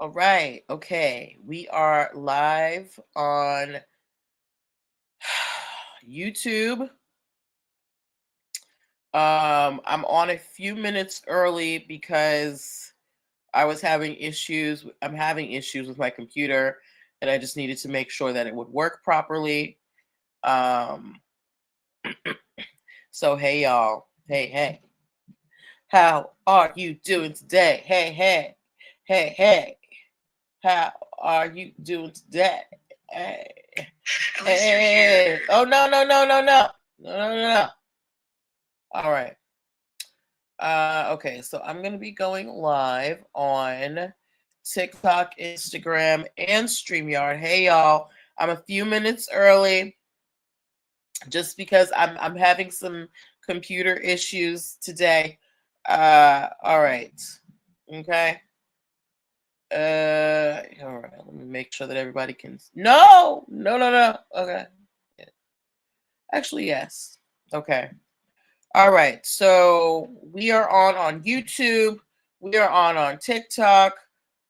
All right. Okay. We are live on YouTube. I'm on a few minutes early because I was having issues. I'm having issues with my computer, and I just needed to make sure that it would work properly. Um, so hey y'all. Hey. How are you doing today? Hey. How are you doing today? Hey. At least you're here. Oh no. All right. Okay, so I'm gonna be going live on TikTok, Instagram, and StreamYard. Hey y'all, I'm a few minutes early just because I'm having some computer issues today. All right. Okay. All right, let me make sure that everybody can. No. Okay. Actually, yes. Okay. All right. So we are on YouTube. We are on TikTok.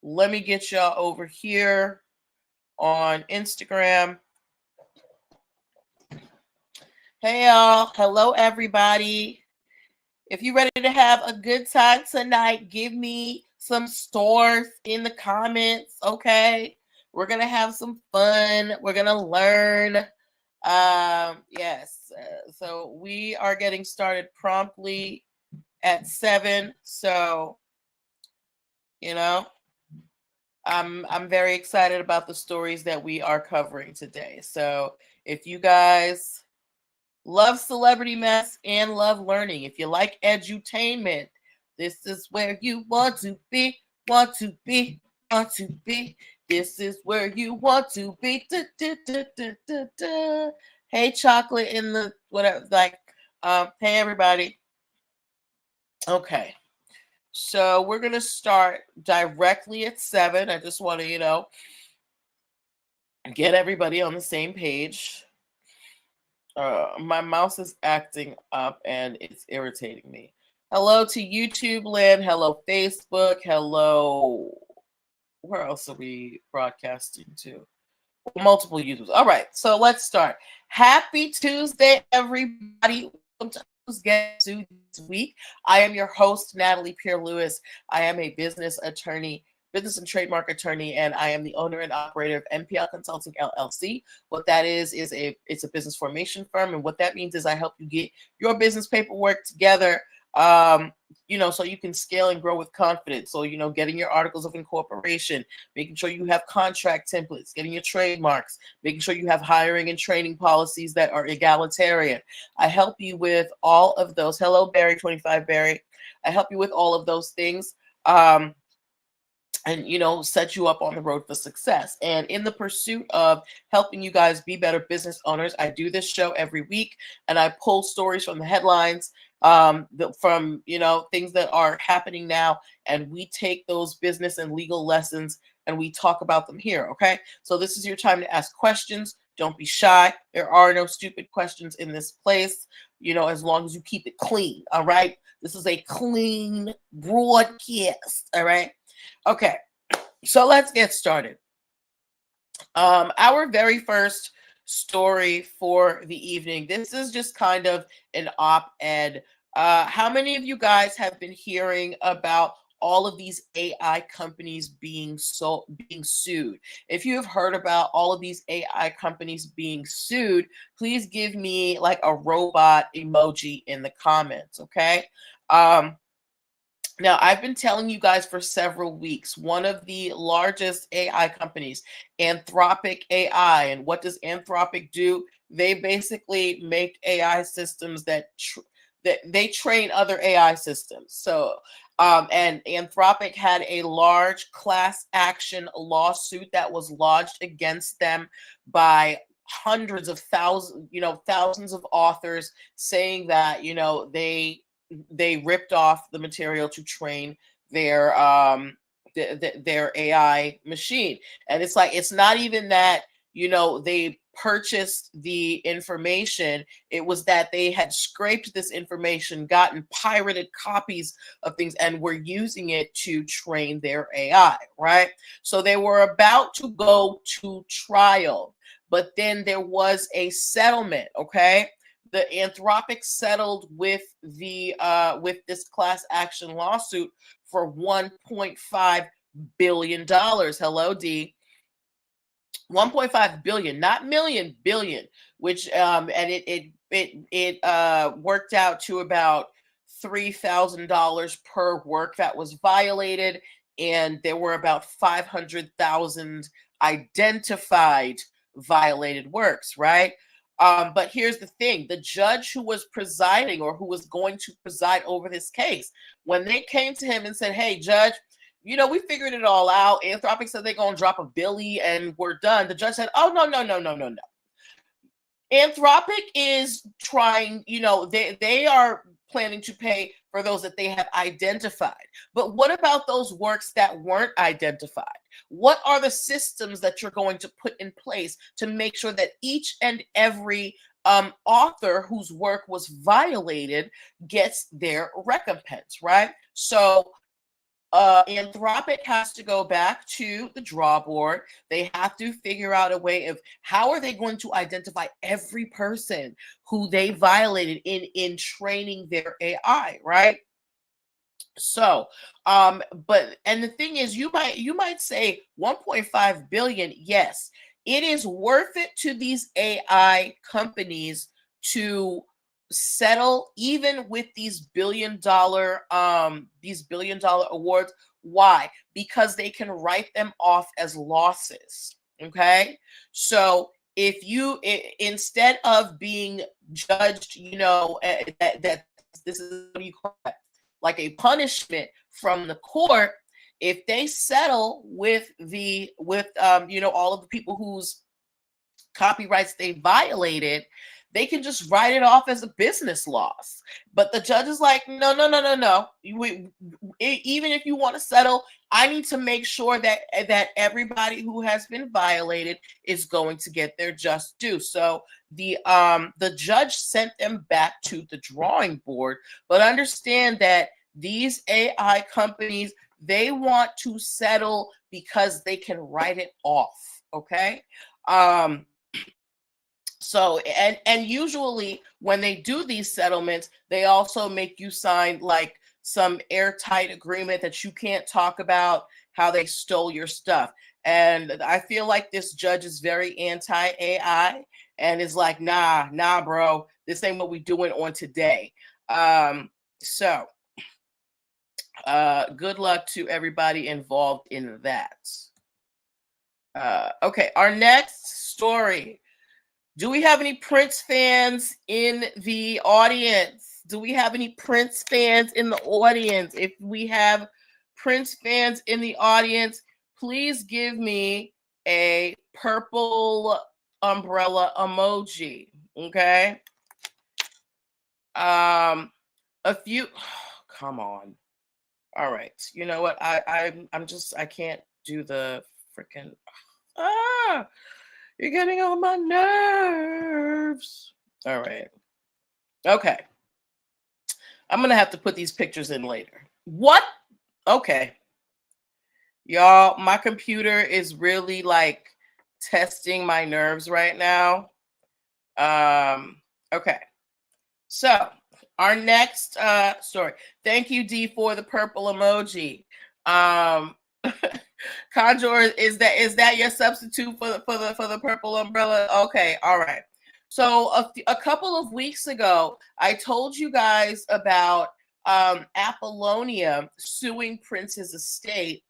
Let me get y'all over here on Instagram. Hey y'all. Hello everybody. If you're ready to have a good time tonight, give me some stores in the comments, okay? We're going to have some fun. We're going to learn. Yes. So we are getting started promptly at 7. So, you know, I'm very excited about the stories that we are covering today. So, if you guys love celebrity mess and love learning, if you like edutainment, this is where you want to be, want to be, want to be. This is where you want to be. Da, da, da, da, da, da. Hey, chocolate in the whatever. Hey everybody. Okay, so we're gonna start directly at 7. I just want to, get everybody on the same page. My mouse is acting up and it's irritating me. Hello to YouTube land. Hello Facebook. Hello. Where else are we broadcasting to? Multiple users. All right, so let's start. Happy Tuesday, everybody. Welcome to Who's Get to this week. I am your host, Natalie Pierre Lewis. I am a business attorney, business and trademark attorney, and I am the owner and operator of NPL Consulting LLC. What that is it's a business formation firm, and what that means is I help you get your business paperwork together. So you can scale and grow with confidence. So, getting your articles of incorporation, making sure you have contract templates, getting your trademarks, making sure you have hiring and training policies that are egalitarian. I help you with all of those. Hello, Barry, 25 Barry. I help you with all of those things. And set you up on the road for success. And in the pursuit of helping you guys be better business owners, I do this show every week, and I pull stories from the headlines, from things that are happening now, and we take those business and legal lessons and we talk about them here. Okay, so this is your time to ask questions. Don't be shy. There are no stupid questions in this place, as long as you keep it clean. All right, this is a clean broadcast. All right. Okay, so let's get started. Our very first story for the evening. This is just kind of an op-ed. How many of you guys have been hearing about all of these AI companies being sued? If you have heard about all of these AI companies being sued, please give me like a robot emoji in the comments, okay? Now, I've been telling you guys for several weeks, one of the largest AI companies, Anthropic AI. And what does Anthropic do? They basically make AI systems that they train other AI systems. So, and Anthropic had a large class action lawsuit that was lodged against them by hundreds of thousands of authors, saying that, they ripped off the material to train their their AI machine. And it's like, it's not even that, they purchased the information. It was that they had scraped this information, gotten pirated copies of things, and were using it to train their AI, right? So they were about to go to trial, but then there was a settlement, okay? The Anthropic settled with with this class action lawsuit for $1.5 billion. Hello, D. 1.5 billion, not million, billion, which and it worked out to about $3,000 per work that was violated, and there were about 500,000 identified violated works, right? But here's the thing: the judge who was presiding, or who was going to preside over this case, when they came to him and said, "Hey, judge, we figured it all out. Anthropic said they're going to drop a billy and we're done." The judge said, "Oh, no, no, no, no, no, no. Anthropic is trying, they are planning to pay for those that they have identified. But what about those works that weren't identified? What are the systems that you're going to put in place to make sure that each and every author whose work was violated gets their recompense," right? So Anthropic has to go back to the draw board. They have to figure out a way of how are they going to identify every person who they violated in training their AI, right? So, and the thing is, you might say 1.5 billion. Yes, it is worth it to these AI companies to settle even with these billion-dollar awards. Why? Because they can write them off as losses. Okay, so if you instead of being judged, that this is what you call it, like a punishment from the court, if they settle with all of the people whose copyrights they violated, they can just write it off as a business loss. But the judge is like, no, no, no, no, no. Even if you want to settle, I need to make sure that everybody who has been violated is going to get their just due. So the judge sent them back to the drawing board. But understand that these AI companies, they want to settle because they can write it off. Okay. So and usually when they do these settlements, they also make you sign like some airtight agreement that you can't talk about how they stole your stuff. And I feel like this judge is very anti-AI and is like, nah, bro, this ain't what we doing on today. So good luck to everybody involved in that. Okay, our next story. Do we have any Prince fans in the audience? Do we have any Prince fans in the audience? If we have Prince fans in the audience, please give me a purple umbrella emoji. Okay. A few. Come on. All right. You know what? I can't do the freaking. You're getting on my nerves. All right. Okay. I'm going to have to put these pictures in later. What? Okay. Y'all, my computer is really like testing my nerves right now. Okay. So, our next story. Thank you, D, for the purple emoji. Conjure, is that your substitute for the purple umbrella? Okay, all right. So a couple of weeks ago, I told you guys about Apollonia suing Prince's estate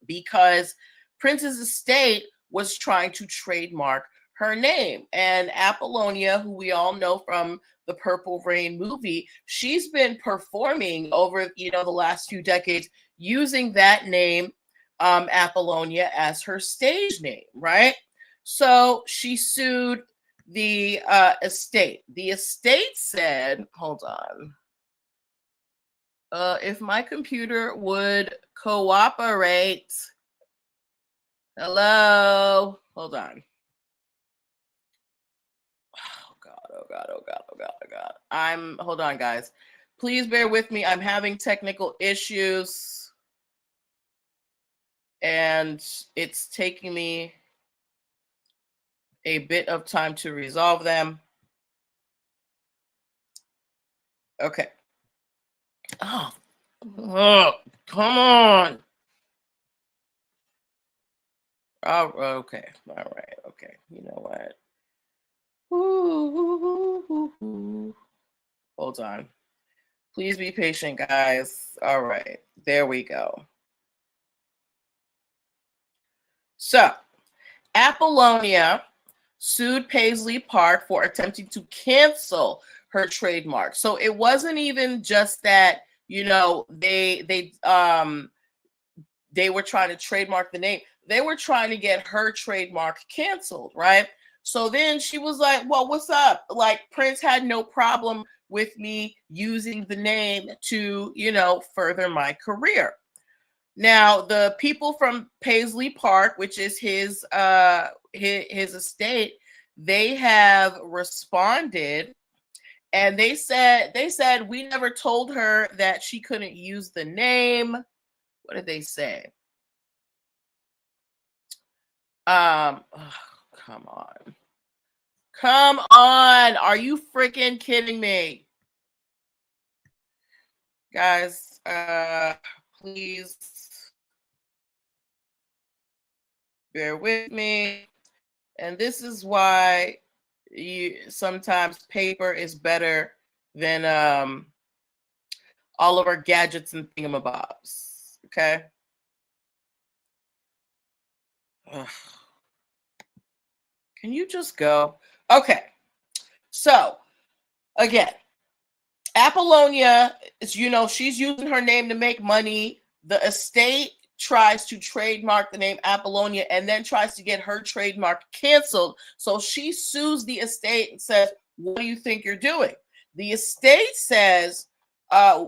because Prince's estate was trying to trademark her name. And Apollonia, who we all know from the Purple Rain movie, she's been performing over the last few decades using that name, Apollonia, as her stage name, right? So she sued the estate. The estate said, hold on. If my computer would cooperate. Hello. Hold on. Oh God, oh God, oh God, oh God. Hold on, guys. Please bear with me. I'm having technical issues and it's taking me a bit of time to resolve them. Okay. Oh, come on. Oh, okay. All right. Okay. You know what? Hold on. Please be patient, guys. All right. There we go. So, Apollonia sued Paisley Park for attempting to cancel her trademark. So it wasn't even just that, they were trying to trademark the name. They were trying to get her trademark canceled, right? So then she was like, well, what's up? Like, Prince had no problem with me using the name to, further my career. Now, the people from Paisley Park, which is his estate, they have responded and they said we never told her that she couldn't use the name. What did they say? Oh, come on. Come on. Are you freaking kidding me? Guys, please bear with me. And this is why sometimes paper is better than all of our gadgets and thingamabobs. Okay. Ugh. Can you just go? Okay. So again, Apollonia is, she's using her name to make money. The estate tries to trademark the name Apollonia and then tries to get her trademark canceled. So she sues the estate and says, what do you think you're doing? The estate says,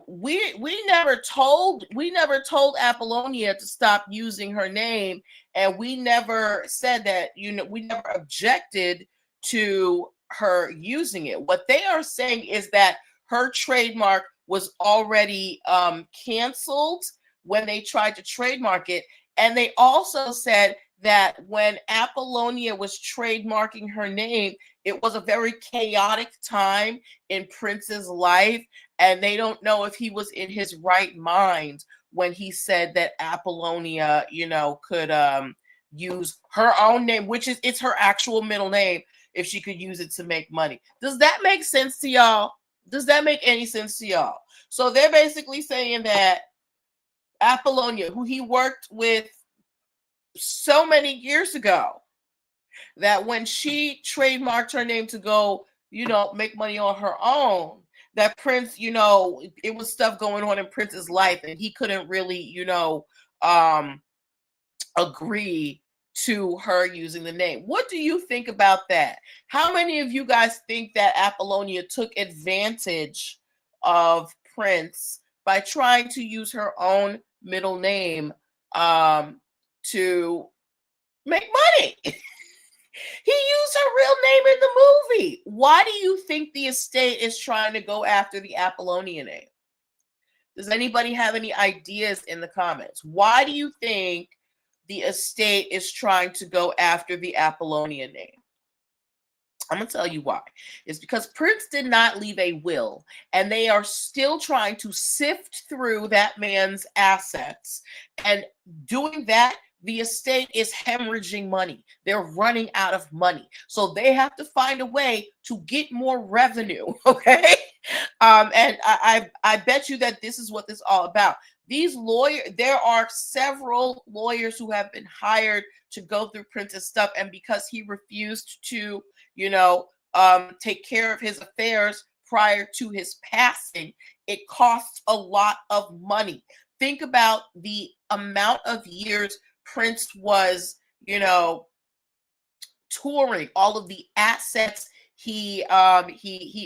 we never told Apollonia to stop using her name, and we never said that, we never objected to her using it. What they are saying is that her trademark was already canceled when they tried to trademark it. And they also said that when Apollonia was trademarking her name, it was a very chaotic time in Prince's life. And they don't know if he was in his right mind when he said that Apollonia, could use her own name, it's her actual middle name, if she could use it to make money. Does that make sense to y'all? Does that make any sense to y'all? So they're basically saying that Apollonia, who he worked with so many years ago, that when she trademarked her name to go, make money on her own, that Prince, it was stuff going on in Prince's life and he couldn't really, agree to her using the name. What do you think about that? How many of you guys think that Apollonia took advantage of Prince by trying to use her own middle name to make money? He used her real name in the movie. Why do you think the estate is trying to go after the Apollonia name? Does anybody have any ideas in the comments? Why do you think the estate is trying to go after the Apollonia name? I'm going to tell you why. It's because Prince did not leave a will, and they are still trying to sift through that man's assets. And doing that, the estate is hemorrhaging money. They're running out of money. So they have to find a way to get more revenue, okay? And I bet you that this is what this is all about. These lawyers, there are several lawyers who have been hired to go through Prince's stuff, and because he refused to, take care of his affairs prior to his passing, it costs a lot of money. Think about the amount of years Prince was, touring, all of the assets he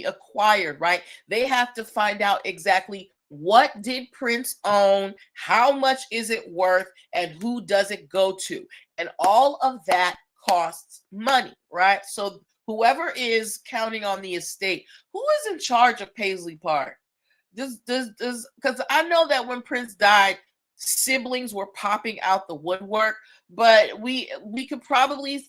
acquired, right? They have to find out exactly what did Prince own, how much is it worth, and who does it go to? And all of that costs money, right? So whoever is counting on the estate, who is in charge of Paisley Park? Does because I know that when Prince died, siblings were popping out the woodwork, but we could probably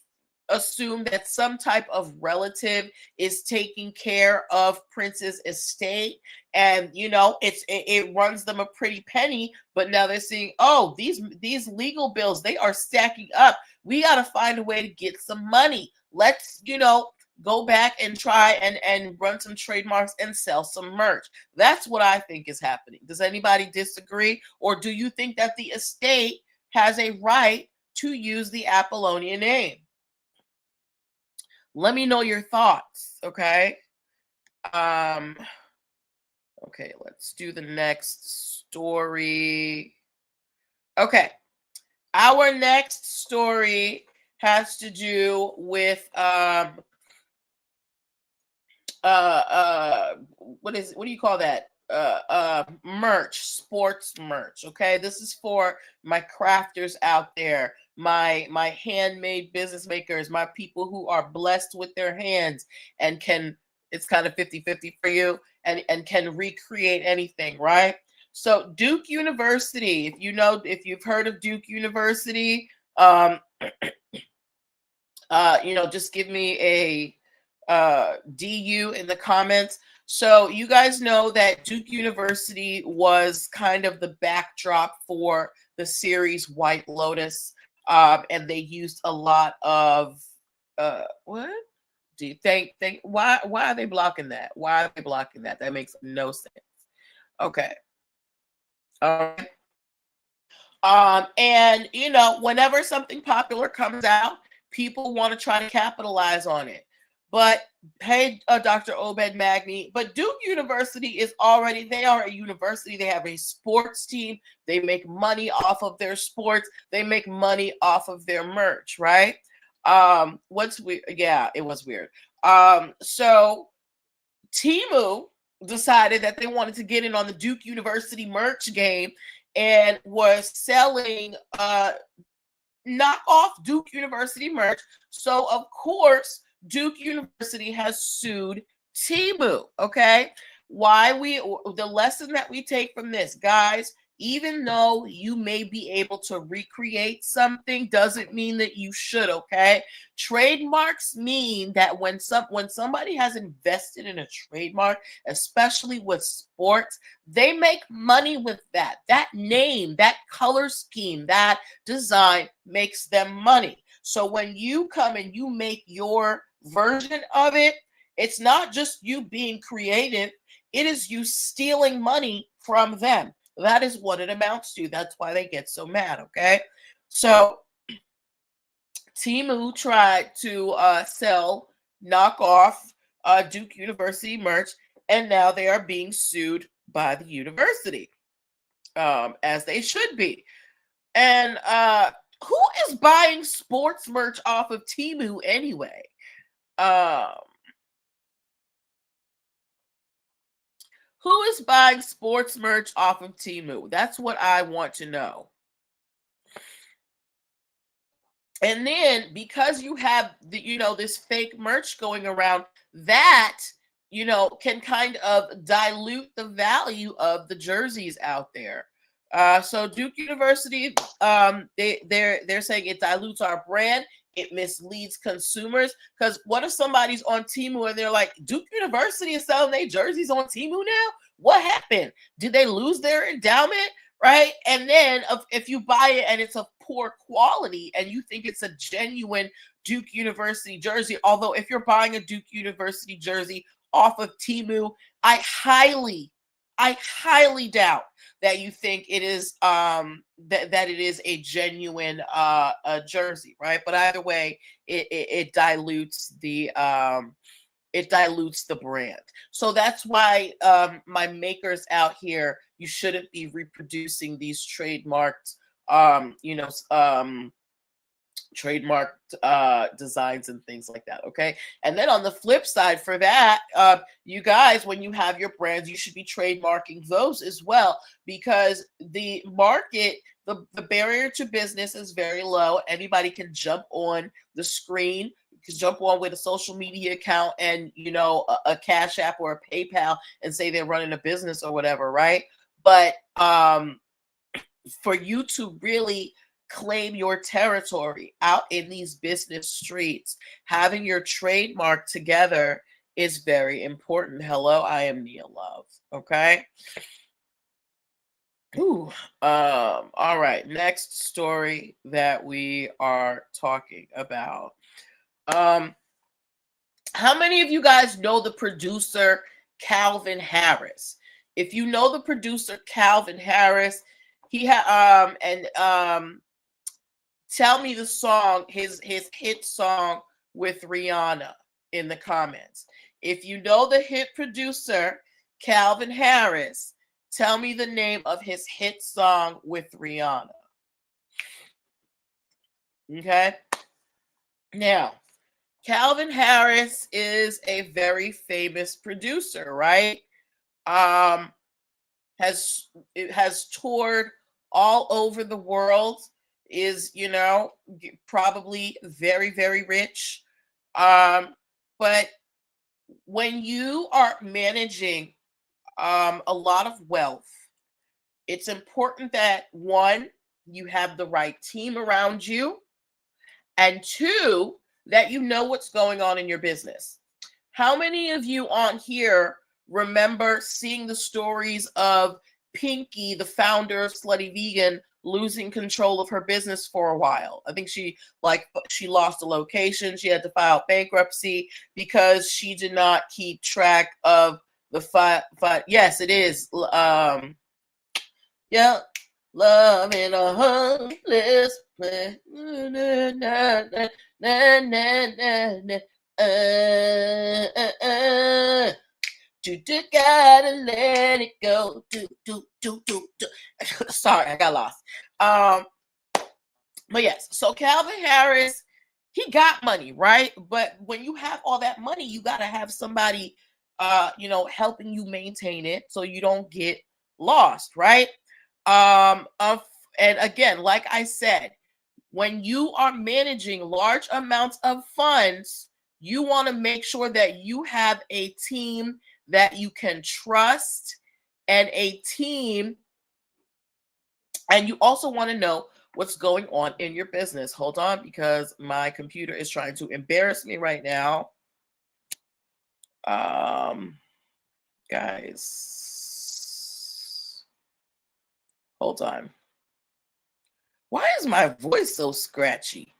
assume that some type of relative is taking care of Prince's estate, and it runs them a pretty penny. But now they're seeing, oh, these legal bills, they are stacking up. We got to find a way to get some money. Let's go back and try and run some trademarks and sell some merch. That's what I think is happening. Does anybody disagree? Or do you think that the estate has a right to use the Apollonia name? Let me know your thoughts, okay? Okay, let's do the next story. Okay. Our next story has to do with what do you call that? Merch, sports merch. Okay, this is for my crafters out there, my handmade business makers, my people who are blessed with their hands and can, it's kind of 50-50 for you, and can recreate anything, right? So Duke University, if you've heard of Duke University, just give me a DU in the comments. So you guys know that Duke University was kind of the backdrop for the series White Lotus, and they used a lot of what? Do you think why are they blocking that? Why are they blocking that? That makes no sense. Okay. All right. And whenever something popular comes out, people want to try to capitalize on it. But hey, Dr. Obed Magni, but Duke University they are a university. They have a sports team. They make money off of their sports. They make money off of their merch, right? What's weird? Yeah, it was weird. So Temu decided that they wanted to get in on the Duke University merch game and was selling knockoff Duke University merch. So of course, Duke University has sued Temu. Okay, the lesson that we take from this, guys, even though you may be able to recreate something, doesn't mean that you should. Okay, trademarks mean that when somebody has invested in a trademark, especially with sports, they make money with that name, that color scheme, that design makes them money. So when you come and you make your version of it, it's not just you being creative, it is you stealing money from them. That is what it amounts to. That's why they get so mad. Okay, so Temu tried to sell knockoff Duke University merch, and now they are being sued by the university, as they should be. And who is buying sports merch off of Temu anyway? Who is buying sports merch off of Temu? That's what I want to know. And then because you have this fake merch going around, that can kind of dilute the value of the jerseys out there. So Duke University, they're saying it dilutes our brand. It misleads consumers, because what if somebody's on Temu and they're like, Duke University is selling their jerseys on Temu now? What happened? Did they lose their endowment? Right? And then if you buy it and it's of poor quality and you think it's a genuine Duke University jersey, although if you're buying a Duke University jersey off of Temu, I highly doubt that you think it is that it is a genuine a jersey, right? But either way, it dilutes the brand. So that's why my makers out here, you shouldn't be reproducing these trademarked trademarked designs and things like that. Okay, and then on the flip side for that, you guys, when you have your brands, you should be trademarking those as well, because the market, the barrier to business is very low. Anybody can jump on the screen, jump on with a social media account and, you know, a Cash App or a PayPal and say they're running a business or whatever, right? But for you to really claim your territory out in these business streets, having your trademark together is very important. Hello, I am Nia Love. Okay. Ooh. All right. Next story that we are talking about. How many of you guys know the producer Calvin Harris? If you know the producer Calvin Harris, he tell me the song, his hit song with Rihanna in the comments. If you know the hit producer Calvin Harris, tell me the name of his hit song with Rihanna. Okay? Now, Calvin Harris is a very famous producer, right? Has toured all over the world, is, you know, probably very, very rich. But when you are managing a lot of wealth, it's important that one, you have the right team around you, and two, that you know what's going on in your business. How many of you on here remember seeing the stories of Pinky, the founder of Slutty Vegan, losing control of her business for a while? I think she lost a location. She had to file bankruptcy because she did not keep track of the yes, it is. Yeah. Love in a hopeless place. Na, na, na, na, na, na, gotta let it go. Sorry, I got lost. But yes, so Calvin Harris, he got money, right? But when you have all that money, you gotta have somebody, you know, helping you maintain it so you don't get lost, right? And again, like I said, when you are managing large amounts of funds, you want to make sure that you have a team that you can trust, and a team, and you also want to know what's going on in your business. Hold on, because my computer is trying to embarrass me right now. Guys, hold on. Why is my voice so scratchy?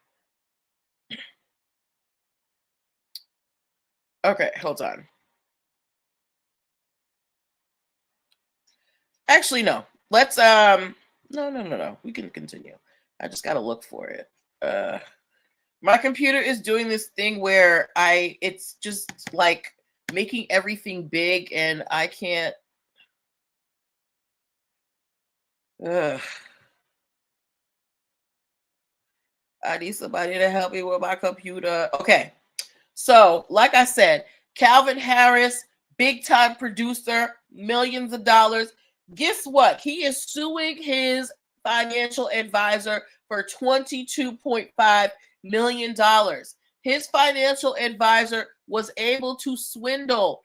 Okay, hold on. Actually, no. Let's no. We can continue. I just gotta look for it. My computer is doing this thing where it's just like making everything big, and I can't. I need somebody to help me with my computer. Okay. So, like I said, Calvin Harris, big time producer, millions of dollars. Guess what? He is suing his financial advisor for $22.5 million. His financial advisor was able to swindle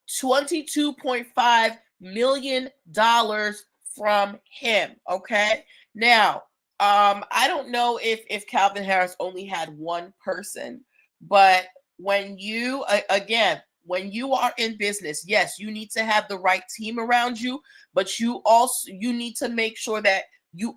$22.5 million from him. Okay. Now, I don't know if Calvin Harris only had one person, but when you when you are in business, yes, you need to have the right team around you, but you need to make sure that you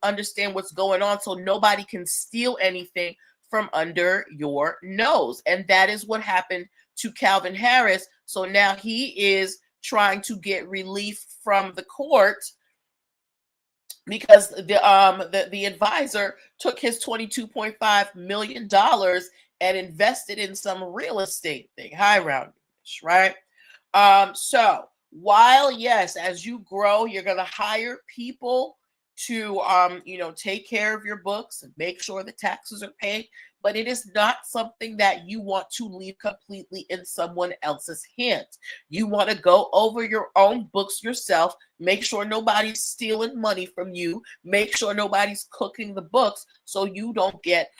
understand what's going on, so nobody can steal anything from under your nose. And that is what happened to Calvin Harris. So now he is trying to get relief from the court because the advisor took his $22.5 million and invested in some real estate thing, high round, right? So while, yes, as you grow, you're going to hire people to take care of your books and make sure the taxes are paid, but it is not something that you want to leave completely in someone else's hands. You want to go over your own books yourself, make sure nobody's stealing money from you, make sure nobody's cooking the books, so you don't get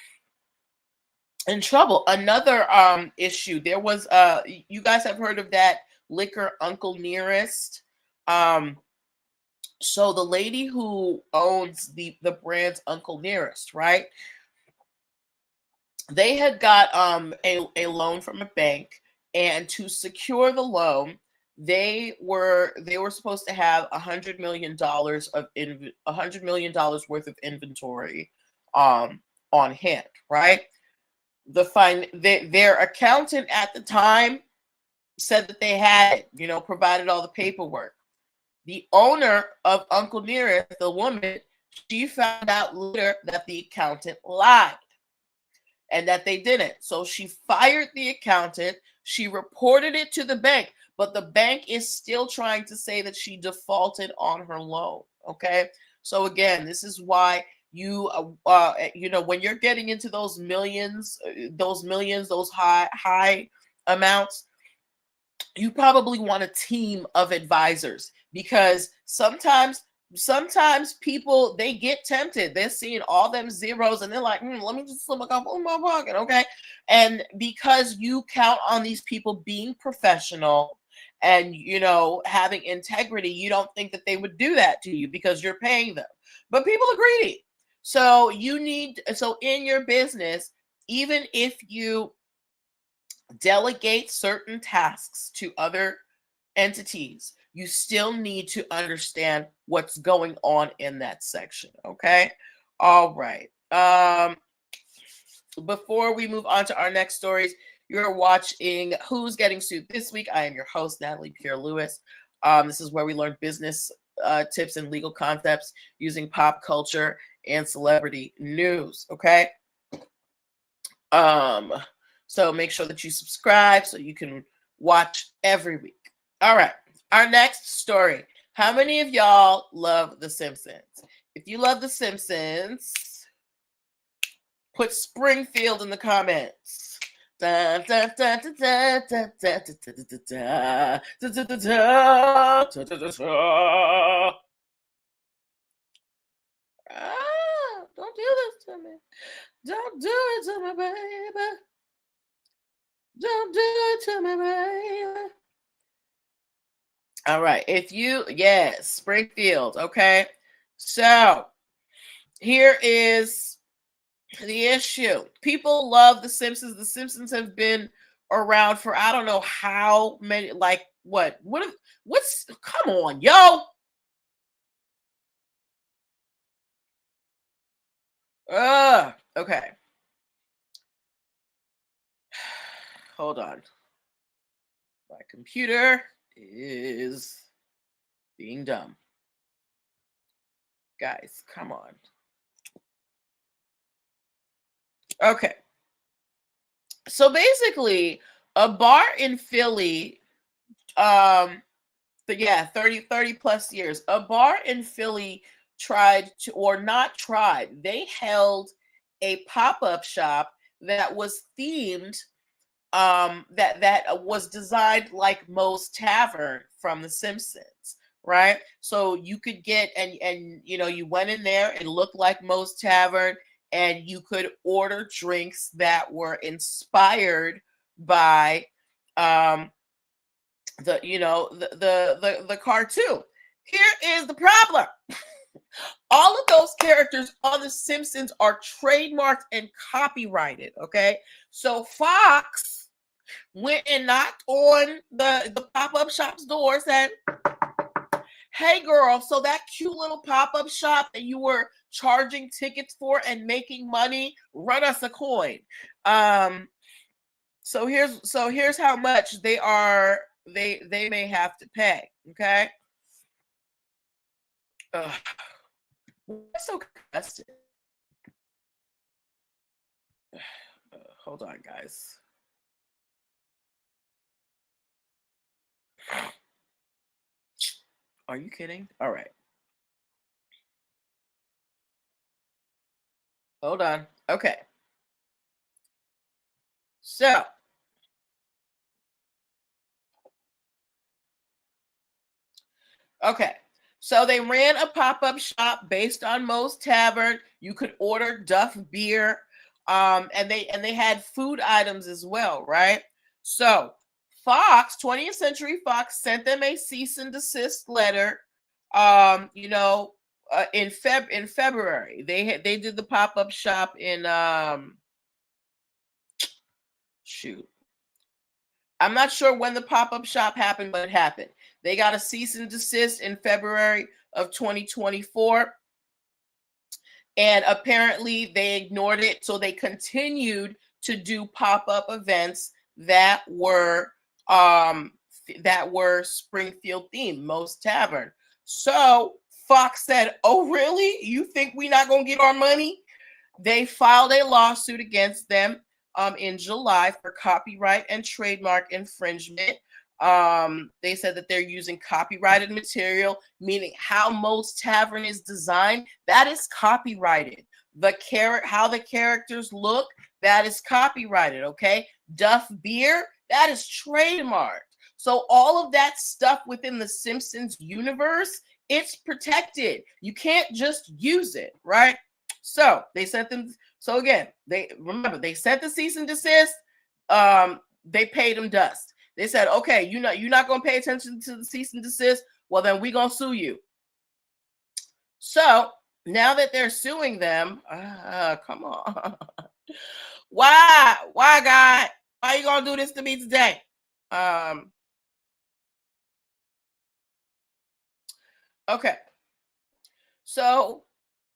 in trouble. Another issue. There was you guys have heard of that liquor Uncle Nearest. So the lady who owns the brand's Uncle Nearest, right? They had got a loan from a bank, and to secure the loan, they were supposed to have $100 million of $100 million worth of inventory on hand, right? Their accountant at the time said that they had it, provided all the paperwork. The owner of Uncle Nearest, the woman, she found out later that the accountant lied and that they didn't. So she fired the accountant. She reported it to the bank, but the bank is still trying to say that she defaulted on her loan. Okay. So again, this is why when you're getting into those millions, those high amounts, you probably want a team of advisors, because sometimes people, they get tempted. They're seeing all them zeros and they're like, let me just slip a couple in my pocket, okay? And because you count on these people being professional and having integrity, you don't think that they would do that to you because you're paying them. But people are greedy. So in your business, even if you delegate certain tasks to other entities, you still need to understand what's going on in that section. Okay. All right. Before we move on to our next stories, you're watching Who's Getting Sued This Week. I am your host, Natalie Pierre Lewis. This is where we learn business tips and legal concepts using pop culture and celebrity news. Okay. So make sure that you subscribe so you can watch every week. All right. Our next story. How many of y'all love The Simpsons? If you love The Simpsons, put Springfield in the comments. Don't do this to me. Don't do it to me, baby. Don't do it to me, baby. All right. Yes, Springfield. Okay. So here is the issue. People love The Simpsons. The Simpsons have been around for I don't know how many, like what's come on, yo. Okay. Hold on. My computer is being dumb. Guys, come on. Okay. So basically, a bar in Philly, 30 plus years, a bar in Philly they held a pop-up shop that was themed, that was designed like Moe's Tavern from The Simpsons, right? So you could get, and you went in there, it looked like Moe's Tavern, and you could order drinks that were inspired by the cartoon. Here is the problem. All of those characters on The Simpsons are trademarked and copyrighted. Okay, so Fox went and knocked on the pop-up shop's door, said, hey girl, so that cute little pop-up shop that you were charging tickets for and making money, run us a coin. So here's how much they may have to pay. Okay. What's so congested? Hold on, guys. Are you kidding? All right. Hold on. Okay. So they ran a pop-up shop based on Moe's Tavern. You could order Duff beer. And they had food items as well, right? So Fox, 20th Century Fox, sent them a cease and desist letter. In February, they did the pop up shop in shoot. I'm not sure when the pop up shop happened, but it happened. They got a cease and desist in February of 2024. And apparently they ignored it. So they continued to do pop-up events that were Springfield themed, Moe's Tavern. So Fox said, "Oh, really? You think we're not gonna get our money?" They filed a lawsuit against them in July for copyright and trademark infringement. They said that they're using copyrighted material, meaning how Moe's Tavern is designed, that is copyrighted. How the characters look, that is copyrighted, okay? Duff Beer, that is trademarked. So all of that stuff within the Simpsons universe, it's protected. You can't just use it, right? So they sent them. So again, they sent the cease and desist. They paid them dust. They said, "Okay, you're not gonna pay attention to the cease and desist. Well, then we're gonna sue you." So now that they're suing them, come on, why, God, why are you gonna do this to me today? Okay, so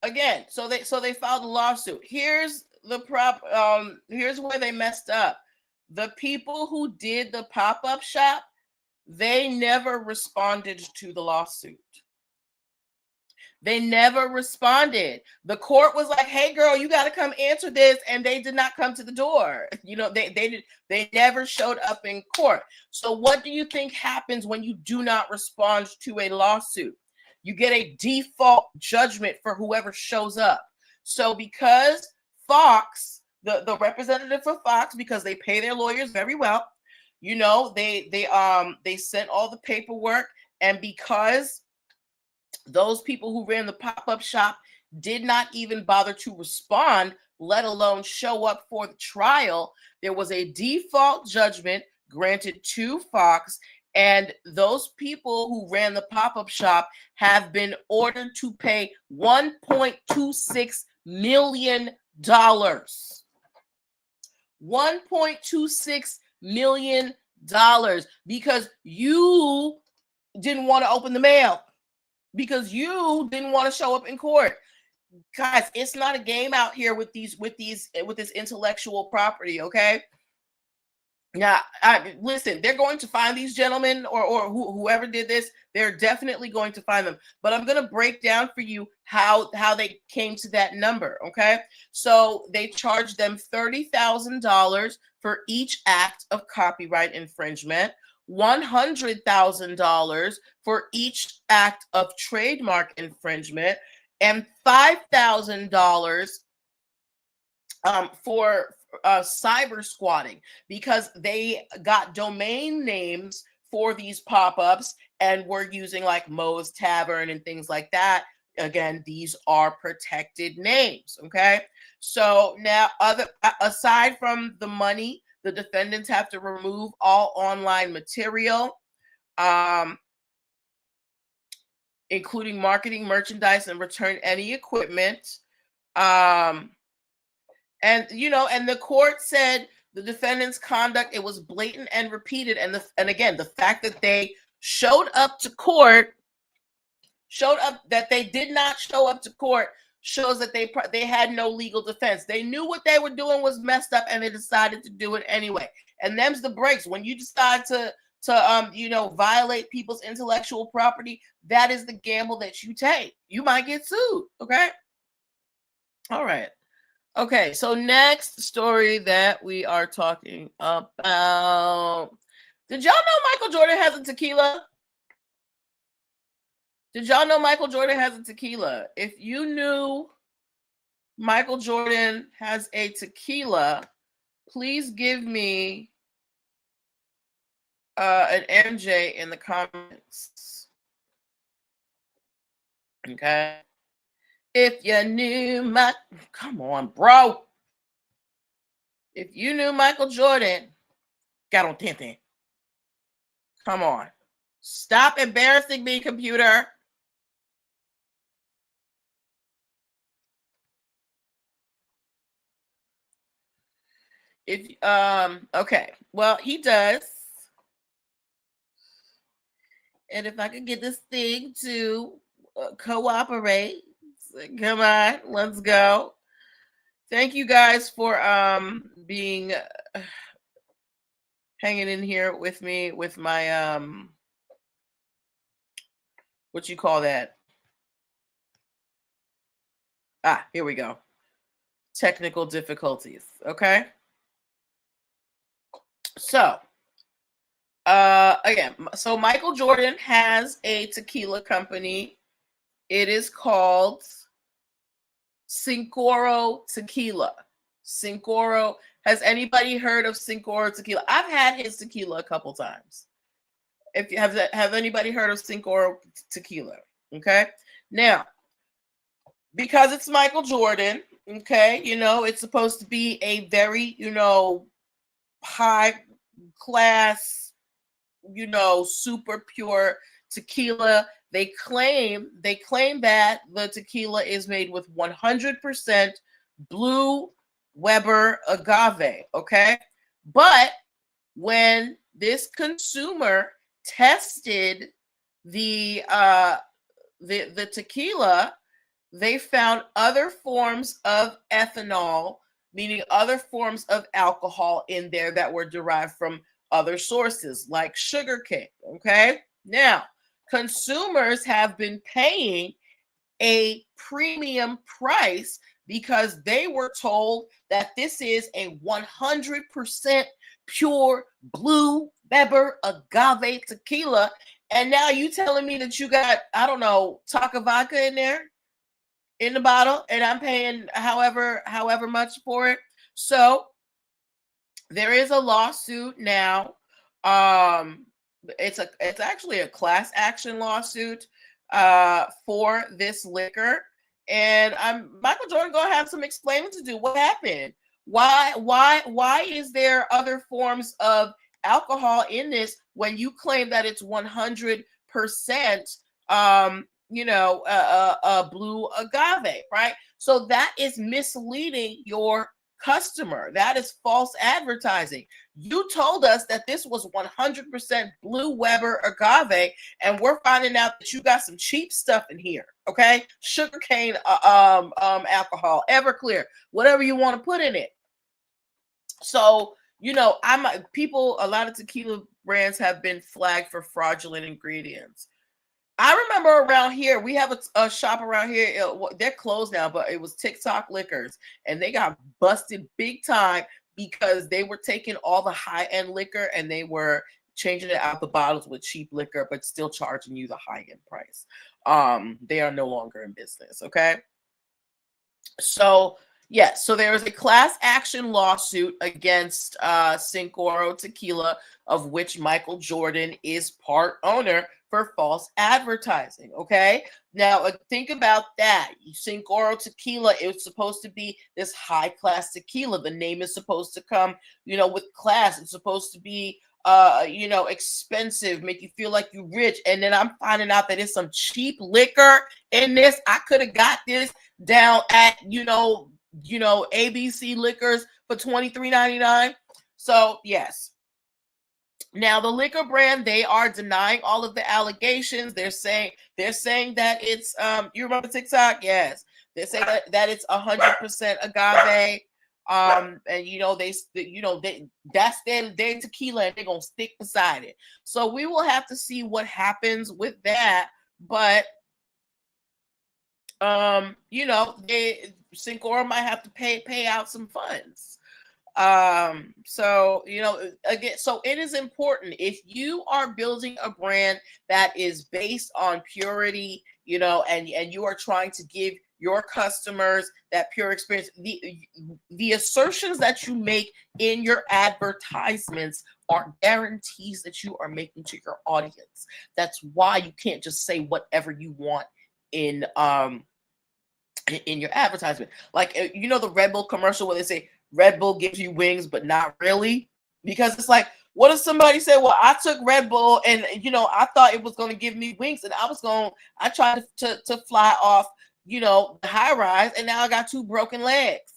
again, so they filed a lawsuit. Here's where they messed up. The people who did the pop-up shop, they never responded to the lawsuit. They never responded. The court was like, "Hey girl, you got to come answer this," and they did not come to the door. They never showed up in court. So what do you think happens when you do not respond to a lawsuit? You get a default judgment for whoever shows up. So because Fox, the representative for Fox, because they pay their lawyers very well, they sent all the paperwork, and because those people who ran the pop-up shop did not even bother to respond, let alone show up for the trial, there was a default judgment granted to Fox, and those people who ran the pop-up shop have been ordered to pay $1.26 million. $1.26 million because you didn't want to open the mail, because you didn't want to show up in court. Guys, it's not a game out here with this intellectual property, okay? Now, listen, they're going to find these gentlemen or whoever did this. They're definitely going to find them. But I'm going to break down for you how they came to that number, okay? So they charged them $30,000 for each act of copyright infringement, $100,000 for each act of trademark infringement, and $5,000 for cyber squatting, because they got domain names for these pop-ups and were using like Moe's Tavern and things like that. Again, these are protected names, okay? So now, aside from the money, the defendants have to remove all online material, including marketing, merchandise, and return any equipment. And the court said the defendant's conduct, it was blatant and repeated. And again, the fact that they showed up to court, that they did not show up to court, shows that they had no legal defense. They knew what they were doing was messed up, and they decided to do it anyway. And them's the breaks. When you decide to violate people's intellectual property, that is the gamble that you take. You might get sued. Okay. All right. Okay, so next story that we are talking about. Did y'all know Michael Jordan has a tequila? Did y'all know Michael Jordan has a tequila? If you knew Michael Jordan has a tequila, please give me an MJ in the comments. Okay. If you knew come on, bro. If you knew Michael Jordan, got on Tintin. Come on. Stop embarrassing me, computer. Okay. Well, he does. And if I could get this thing to cooperate, come on, let's go. Thank you guys for being hanging in here with me with my what you call that? Here we go. Technical difficulties. Okay. So again, so Michael Jordan has a tequila company. It is called Cincoro Tequila. Cincoro. Has anybody heard of Cincoro Tequila? I've had his tequila a couple times. If you have anybody heard of Cincoro Tequila? Okay. Now, because it's Michael Jordan, okay, it's supposed to be a very, high class, super pure tequila. They claim that the tequila is made with 100% blue Weber agave, okay? But when this consumer tested the tequila, they found other forms of ethanol, meaning other forms of alcohol in there that were derived from other sources like sugarcane. Okay. Now, consumers have been paying a premium price because they were told that this is a 100% pure blue Weber agave tequila. And now you telling me that you got, I don't know, Taka vodka in there in the bottle, and I'm paying however much for it. So there is a lawsuit now. It's actually a class action lawsuit for this liquor, and Michael Jordan gonna have some explaining to do. What happened? Why is there other forms of alcohol in this when you claim that it's 100% blue agave, right? So that is misleading your customer. That is false advertising. You told us that this was 100% blue Weber agave, and we're finding out that you got some cheap stuff in here. Okay, sugarcane, alcohol, Everclear, whatever you want to put in it. So a lot of tequila brands have been flagged for fraudulent ingredients. I remember around here, we have a shop around here. They're closed now, but it was TikTok Liquors, and they got busted big time because they were taking all the high-end liquor and they were changing it out the bottles with cheap liquor, but still charging you the high-end price. They are no longer in business. Okay. So yes, so there is a class action lawsuit against Cincoro Tequila, of which Michael Jordan is part owner, for false advertising. Okay, now think about that. Cincoro Tequila, it's supposed to be this high class tequila. The name is supposed to come, with class. It's supposed to be expensive, make you feel like you're rich. And then I'm finding out that it's some cheap liquor in this. I could have got this down at ABC Liquors for $23.99. So yes. Now the liquor brand, they are denying all of the allegations. They're saying that it's you remember TikTok? Yes. They say that it's 100% agave. And that's their tequila, and they're gonna stick beside it. So we will have to see what happens with that. But Cincoro might have to pay out some funds. So again, so it is important, if you are building a brand that is based on purity, and you are trying to give your customers that pure experience, the assertions that you make in your advertisements are guarantees that you are making to your audience. That's why you can't just say whatever you want in your advertisement. Like the Red Bull commercial where they say Red Bull gives you wings, but not really. Because it's like, what if somebody said, well, I took Red Bull and, I thought it was going to give me wings, and I tried to fly off, the high rise, and now I got 2 broken legs.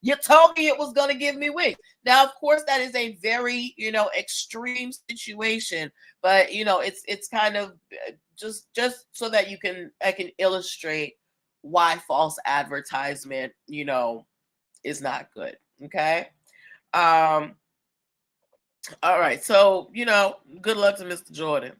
You told me it was going to give me wings. Now, of course, that is a very, extreme situation, but, it's kind of just so that I can illustrate why false advertisement, is not good. Okay. All right. So, good luck to Mr. Jordan.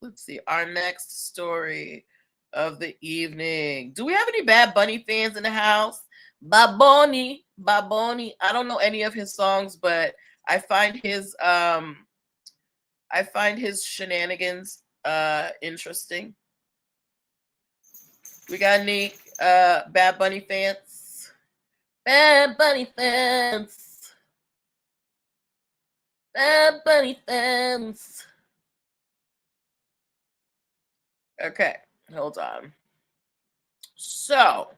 Let's see. Our next story of the evening. Do we have any Bad Bunny fans in the house? Baboni. I don't know any of his songs, but I find his shenanigans interesting. We got any Bad Bunny fans? Bad Bunny fans. Bad Bunny fans. Okay, hold on. So,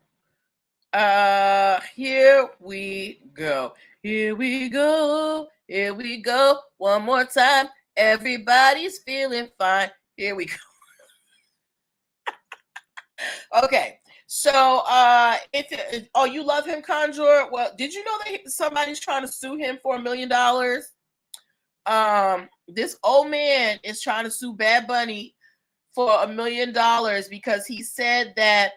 here we go. Here we go. Here we go. One more time. Everybody's feeling fine. Here we go. Okay. So, you love him, Conjure? Well, did you know that somebody's trying to sue him for $1 million? This old man is trying to sue Bad Bunny for $1 million because he said that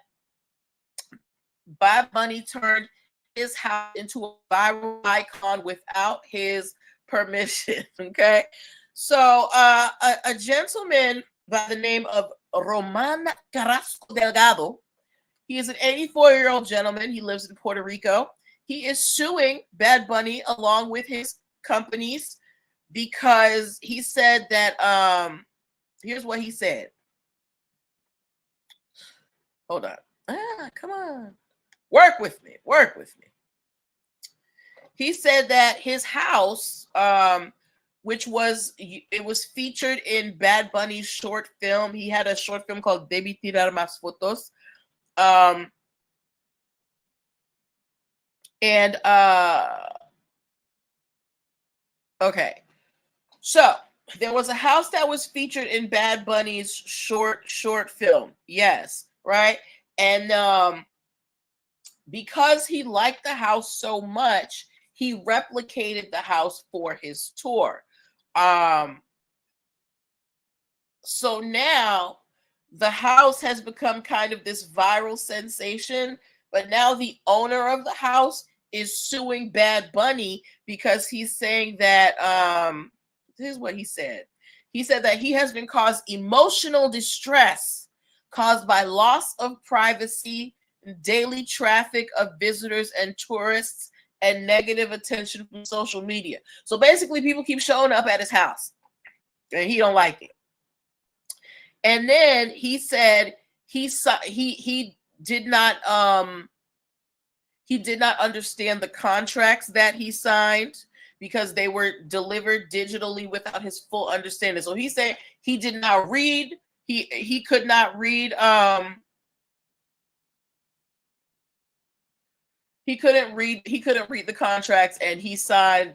Bad Bunny turned his house into a viral icon without his permission. Okay. So, a gentleman by the name of Roman Carrasco Delgado. He is an 84-year-old gentleman. He lives in Puerto Rico. He is suing Bad Bunny along with his companies because he said that, here's what he said. Hold on. Come on. Work with me. He said that his house, which was featured in Bad Bunny's short film. He had a short film called Debí Tirar Más Fotos. Okay. So there was a house that was featured in Bad Bunny's short film. Yes, right? And because he liked the house so much, he replicated the house for his tour. So now the house has become kind of this viral sensation, but now the owner of the house is suing Bad Bunny because he's saying that, this is what he said. He said that he has been caused emotional distress caused by loss of privacy, daily traffic of visitors and tourists, and negative attention from social media. So basically, people keep showing up at his house, and he don't like it. And then he said he did not understand the contracts that he signed because they were delivered digitally without his full understanding. So he said he did not read. He could not read. He couldn't read the contracts, and he signed,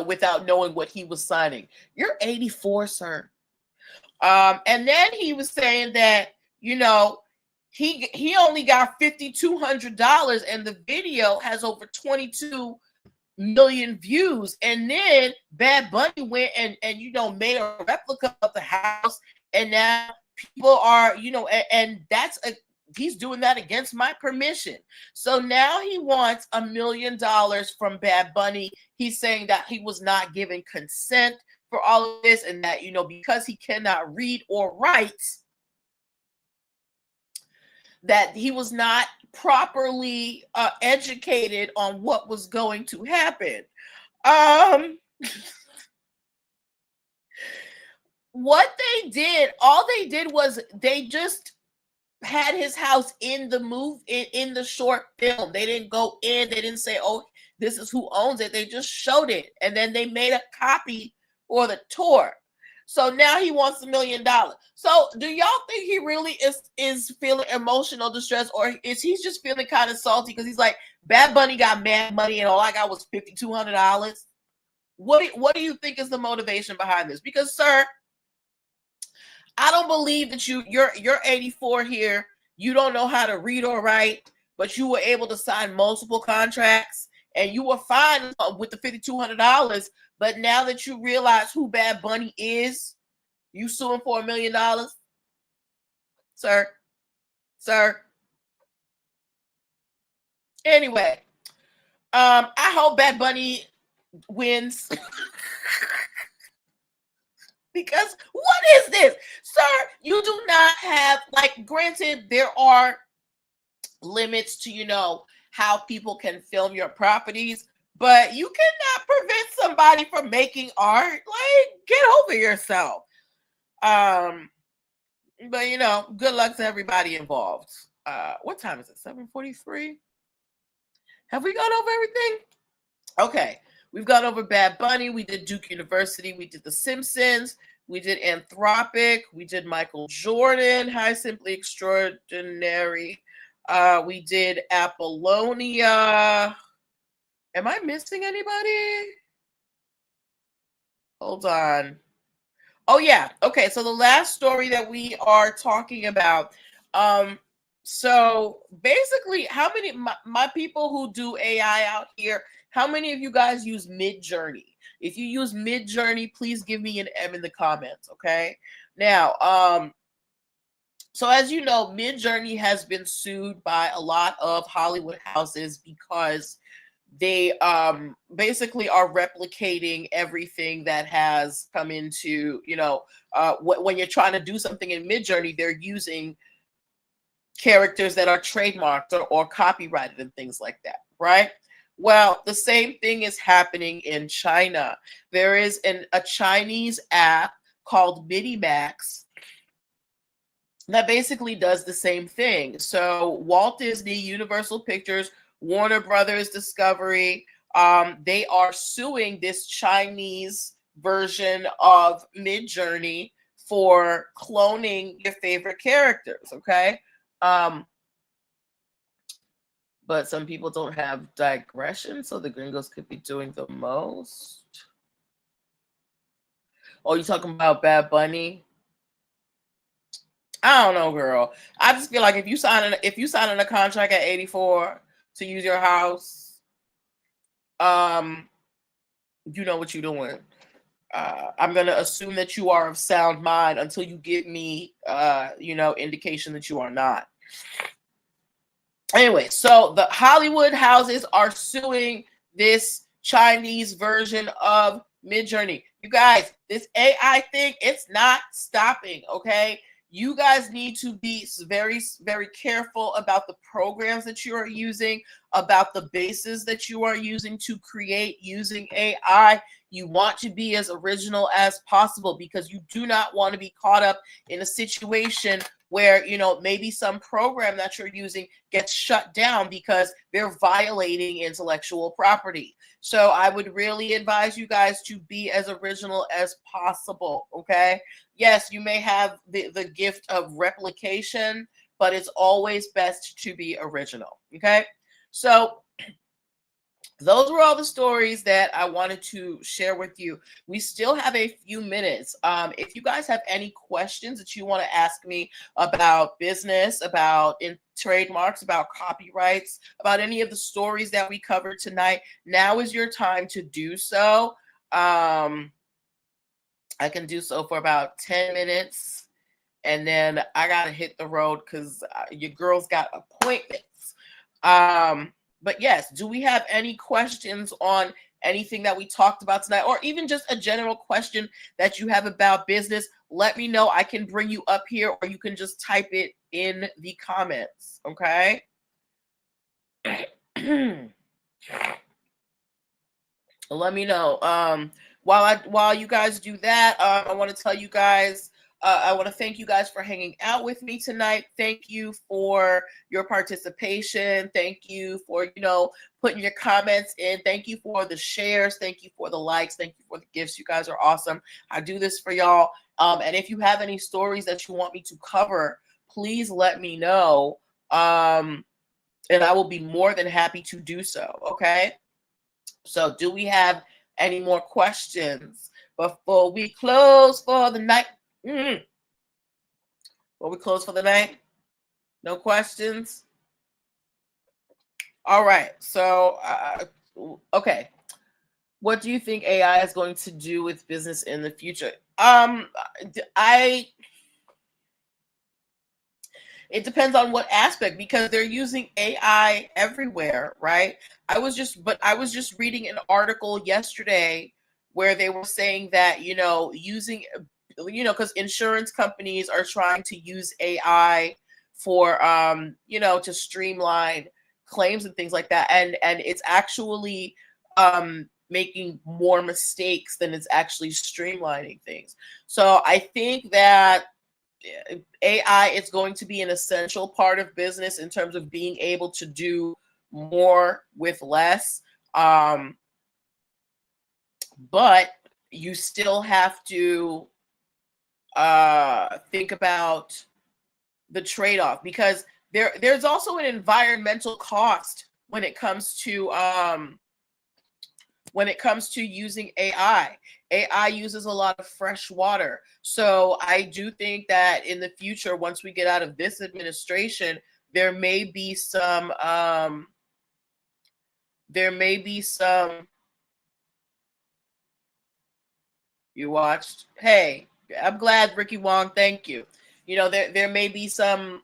without knowing what he was signing. You're 84, sir. And then he was saying that, he only got $5,200, and the video has over 22 million views. And then Bad Bunny went and made a replica of the house, and now people are, and that's he's doing that against my permission. So now he wants $1 million from Bad Bunny. He's saying that he was not given consent for all of this, and that, because he cannot read or write, that he was not properly educated on what was going to happen. What they did, all they did was they just had his house in the short film. They didn't go in, they didn't say, oh, this is who owns it. They just showed it, and then they made a copy for the tour. So now he wants $1 million. So do y'all think he really is feeling emotional distress, or is he just feeling kind of salty because he's like, Bad Bunny got mad money and all I got was $5,200? What do you think is the motivation behind this? Because, sir, I don't believe that you're 84 here. You don't know how to read or write, but you were able to sign multiple contracts and you were fine with the $5,200. But now that you realize who Bad Bunny is, you suing for $1 million, sir. Anyway, I hope Bad Bunny wins. Because what is this? Sir, you do not have, like, granted, there are limits to, how people can film your properties, but you cannot prevent somebody from making art. Like, get over yourself. But good luck to everybody involved. What time is it? 7:43? Have we gone over everything? Okay. We've gone over Bad Bunny. We did Duke University. We did The Simpsons. We did Anthropic. We did Michael Jordan. Hi, Simply Extraordinary. We did Apollonia. Am I missing anybody? Hold on. Oh, yeah. Okay, so the last story that we are talking about. So basically, how many my people who do AI out here, how many of you guys use Midjourney? If you use Midjourney, please give me an M in the comments, okay? Now, so as you know, Midjourney has been sued by a lot of Hollywood houses because they basically are replicating everything that has come into, when you're trying to do something in Midjourney, they're using characters that are trademarked or copyrighted and things like that, right? Well, the same thing is happening in China. There is a Chinese app called Minimax that basically does the same thing. So Walt Disney, Universal Pictures, Warner Brothers Discovery, they are suing this Chinese version of Midjourney for cloning your favorite characters, okay? But some people don't have digression, so the gringos could be doing the most. Oh, you talking about Bad Bunny? I don't know, girl. I just feel like if you sign a contract at 84 to use your house, you know what you're doing. I'm gonna assume that you are of sound mind until you give me, indication that you are not. Anyway, so the Hollywood houses are suing this Chinese version of Midjourney. You guys, this AI thing, it's not stopping, okay? You guys need to be very, very careful about the programs that you are using, about the bases that you are using to create using AI. You want to be as original as possible because you do not want to be caught up in a situation where, maybe some program that you're using gets shut down because they're violating intellectual property. So I would really advise you guys to be as original as possible, okay? Yes, you may have the gift of replication, but it's always best to be original, okay? So those were all the stories that I wanted to share with you. We still have a few minutes. If you guys have any questions that you want to ask me about business, about trademarks, about copyrights, about any of the stories that we covered tonight, now is your time to do so. I can do so for about 10 minutes. And then I got to hit the road because your girl's got appointments. But yes, do we have any questions on anything that we talked about tonight, or even just a general question that you have about business? Let me know. I can bring you up here, or you can just type it in the comments. Okay. Let me know. While you guys do that, I want to tell you guys I want to thank you guys for hanging out with me tonight. Thank you for your participation. Thank you for, putting your comments in. Thank you for the shares. Thank you for the likes. Thank you for the gifts. You guys are awesome. I do this for y'all. And if you have any stories that you want me to cover, please let me know. And I will be more than happy to do so. Okay. So do we have any more questions before we close for the night? Before we close for the night? No questions? All right. So, okay. What do you think AI is going to do with business in the future? It depends on what aspect, because they're using AI everywhere, right? I was just reading an article yesterday where they were saying that, using, because insurance companies are trying to use AI for, to streamline claims and things like that. And it's actually making more mistakes than it's actually streamlining things. So I think that AI is going to be an essential part of business in terms of being able to do more with less. But you still have to think about the trade-off, because there's also an environmental cost when it comes to using AI. AI uses a lot of fresh water. So I do think that in the future, once we get out of this administration, there may be some you watched. Hey, I'm glad, Ricky Wong, thank you. There may be some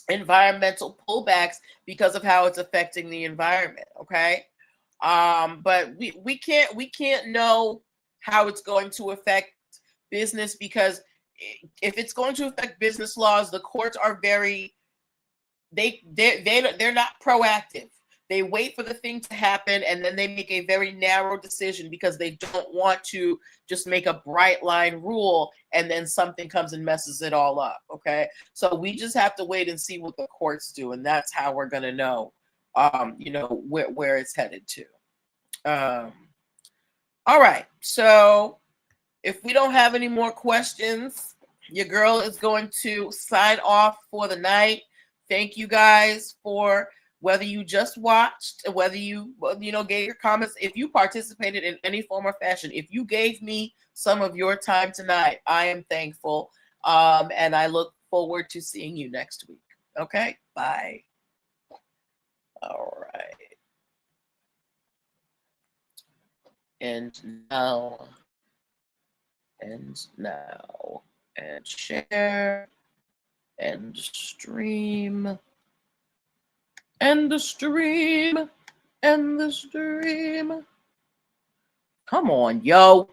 environmental pullbacks because of how it's affecting the environment, okay? But we can't know how it's going to affect business, because if it's going to affect business laws, the courts are they're not proactive. They wait for the thing to happen, and then they make a very narrow decision because they don't want to just make a bright line rule and then something comes and messes it all up. Okay, so we just have to wait and see what the courts do, and that's how we're going to know where it's headed to. All right, so if we don't have any more questions, your girl is going to sign off for the night. Thank you guys for, whether you just watched, whether you gave your comments, if you participated in any form or fashion, if you gave me some of your time tonight, I am thankful. And I look forward to seeing you next week. Okay, bye. All right. And now, and share, and stream, and the stream, and the stream. Come on, yo.